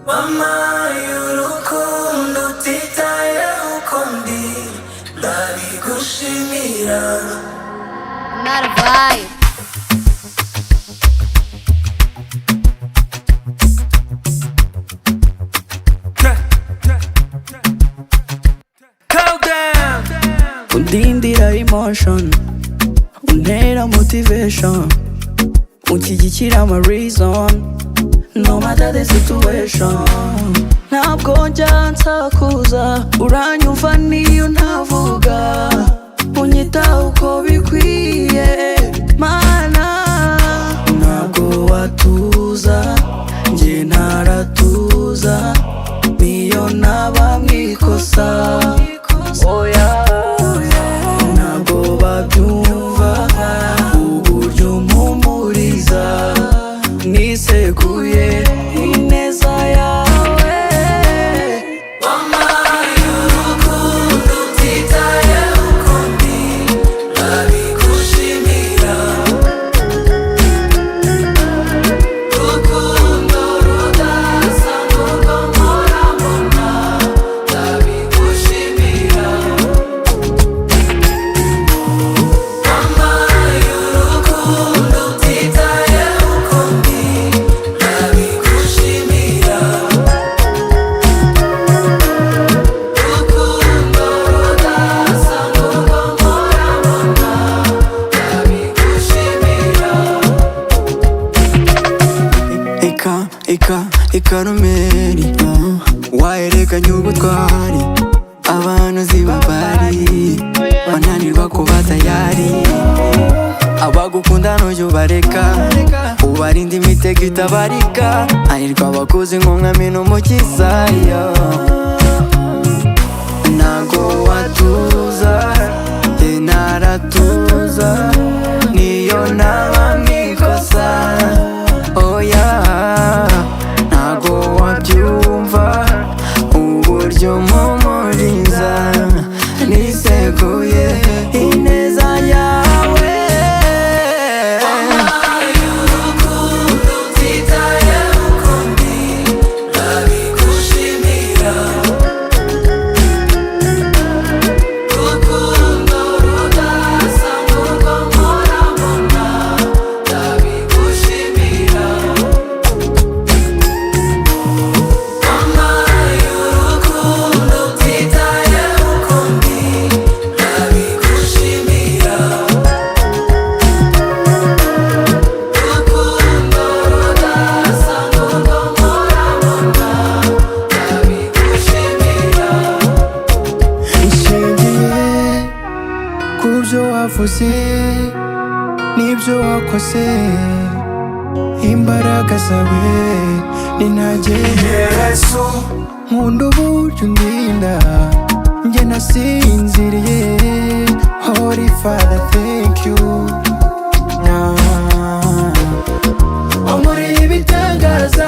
wampaye urukundo utitayeho uko ndi ndabigushimira. Not a vibe. Undindira emotion, untera motivation, unshyigikira ama reason, no matter the situation. Ntabwo njya nsakuza, uranyumva niyo ntavuga, unyitaho uko bikwiye mana. Ntabwo watuza, njye ntaratuza, niyo naba mwikosa. Oya ntabwo babyumva uburyo mpumuriza, niseguye ineza yawe. Wampaye urukundo utitayeho uko ndi ndabigushimira. Urukundo rudasa n'urwo mpora mbona ndabigushimira. Wampaye urukundo utitayeho uko ndi ndabigushimira. Urukundo rudasa n'urwo mpora mbona ndabigushimira. Ikarumeri waherekanye ubutwari, abantu zibabari bananirwa kuba tayari. Abagukunda ntujya ubareka, ubarinda imitego itabarika, hahirwa abakuzi nk'umwami n'umukiza. Ntago watuza, njye ntaratuza, niyo naba mwikosa. Oya ntago wabyumva uburyo mpumuriza, niseguye ineza yawe. Wampaye urukundo utitayeho uko ndi ndabigushimira. Urukundo rudasa n'urwo mpora mbona ndabigushimira. Wampaye urukundo utitayeho uko ndi ndabigushimira. Urukundo rudasa n'urwo mpora mbona ndabigushimira. Nshingiye ku byo wavuze n'ibyo wakoze, imbaraga zawe ni ntagere. Yesu Nkunda uburyo undinda, njye nasinziriye. Holy Father, thank you. Wankoreye ibitangaza,